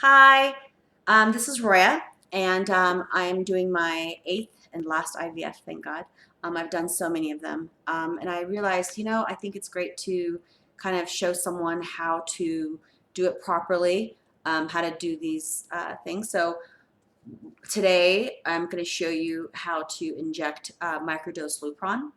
Hi, this is Roya, and I'm doing my 8th and last IVF, thank God. I've done so many of them, and I realized, I think it's great to kind of show someone how to do it properly, how to do these things. So today I'm going to show you how to inject microdose Lupron.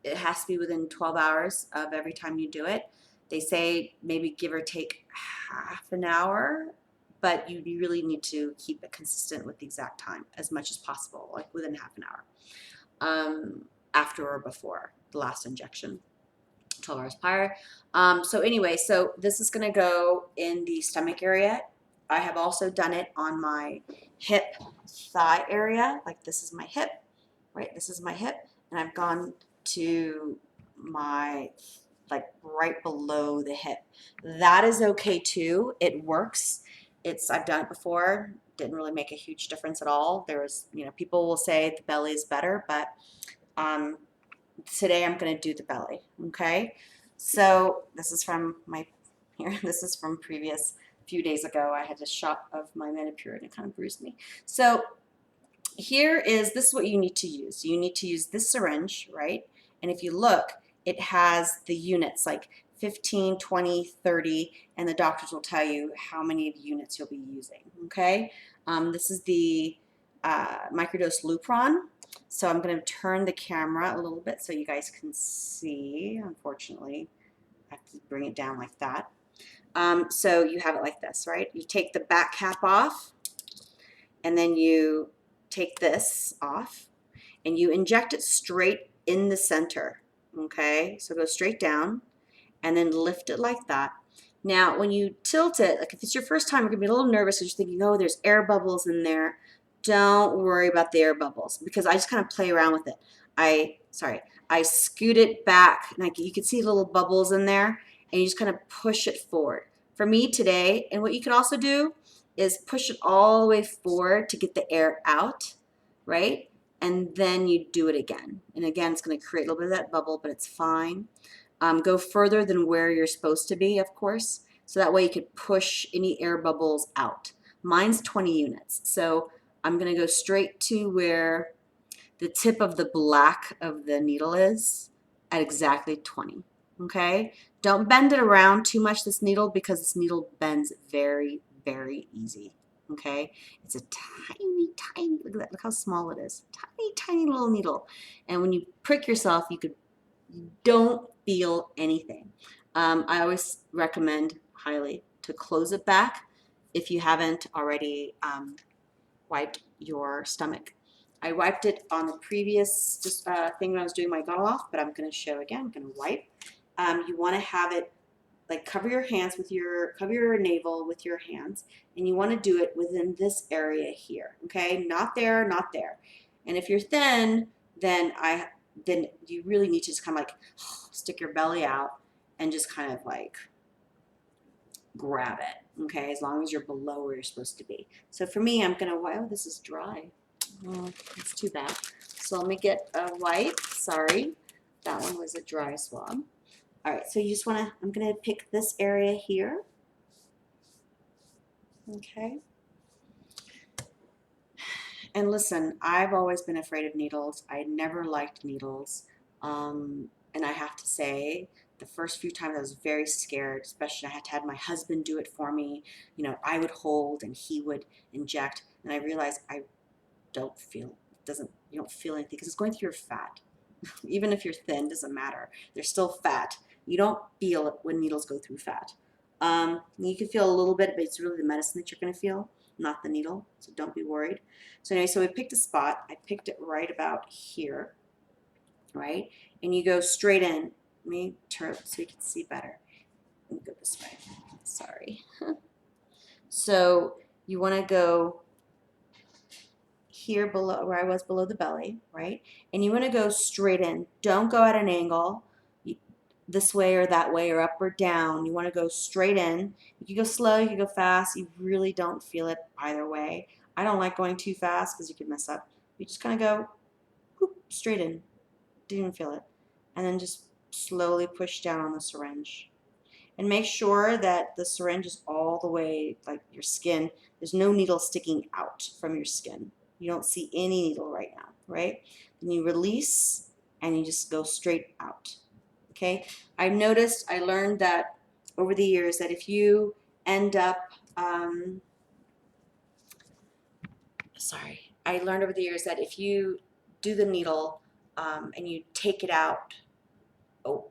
It has to be within 12 hours of every time you do it. They say maybe give or take half an hour, but you really need to keep it consistent with the exact time as much as possible, like within half an hour, after or before the last injection, 12 hours prior. So anyway, so this is going to go in the stomach area. I have also done it on my hip thigh area, like this is my hip, right? This is my hip, and I've gone to my, like, right below the hip. That is okay too. It works. I've done it before. Didn't really make a huge difference at all. People will say the belly is better, but um, today I'm going to do the belly. Okay. So this is from my here. This is from previous few days ago. I had a shot of my Menopur and it kind of bruised me. So this is what you need to use. You need to use this syringe, right? And if you look, it has the units like 15, 20, 30, and the doctors will tell you how many units you'll be using, okay? This is the microdose Lupron. So I'm going to turn the camera a little bit so you guys can see. Unfortunately, I have to bring it down like that. So you have it like this, right? You take the back cap off, and then you take this off and you inject it straight in the center. Okay, so go straight down and then lift it like that. Now, when you tilt it, like if it's your first time, you're gonna be a little nervous because you're thinking, oh, there's air bubbles in there. Don't worry about the air bubbles because I just kind of play around with it. I scoot it back, and you can see little bubbles in there, and you just kind of push it forward. For me today, and what you can also do is push it all the way forward to get the air out, right? And then you do it again. And again, it's going to create a little bit of that bubble, but it's fine. Go further than where you're supposed to be, of course, so that way you could push any air bubbles out. Mine's 20 units, so I'm going to go straight to where the tip of the black of the needle is at exactly 20. Okay? Don't bend it around too much, this needle, because this needle bends very, very easy. Okay? It's a tiny, tiny, look at that, look how small it is. Tiny, tiny little needle. And when you prick yourself, you don't feel anything. I always recommend highly to close it back if you haven't already wiped your stomach. I wiped it on the previous thing when I was doing my gone off, but I'm going to show again. I'm going to wipe. You want to have it like cover your navel with your hands, and you want to do it within this area here. Okay, not there, not there. And if you're thin, then you really need to just kind of like stick your belly out and just kind of like grab it, okay, as long as you're below where you're supposed to be. So for me, I'm gonna, wow, this is dry. Oh, it's too bad. So let me get a wipe. Sorry, that one was a dry swab. All right, so you just wanna, I'm gonna pick this area here, okay? And listen, I've always been afraid of needles. I never liked needles. And I have to say, the first few times I was very scared, especially I had to have my husband do it for me. I would hold and he would inject. And I realized I don't feel, you don't feel anything because it's going through your fat. Even if you're thin, doesn't matter. They're still fat. You don't feel it when needles go through fat. You can feel a little bit, but it's really the medicine that you're going to feel, not the needle. So don't be worried. So anyway, so we picked a spot. I picked it right about here, right? And you go straight in. Let me turn it so you can see better. Let me go this way. Sorry. So you want to go here below where I was below the belly, right? And you want to go straight in. Don't go at an angle this way or that way or up or down. You want to go straight in. You can go slow, you can go fast. You really don't feel it either way. I don't like going too fast because you can mess up. You just kind of go whoop, straight in. Didn't even feel it. And then just slowly push down on the syringe. and make sure that the syringe is all the way like your skin. There's no needle sticking out from your skin. You don't see any needle right now, right? Then you release and you just go straight out. Okay, I learned that over the years that if you end up, I learned over the years that if you do the needle and you take it out,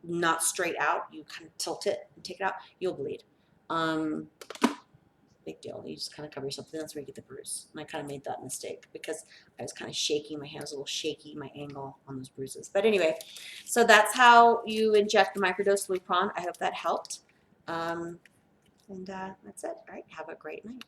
not straight out, you kind of tilt it and take it out, you'll bleed. Big deal. You just kind of cover yourself. Then that's where you get the bruise. And I kind of made that mistake because I was kind of shaking. My hand was a little shaky, my angle on those bruises. But anyway, so that's how you inject the microdose Lupron. I hope that helped. And that's it. All right. Have a great night.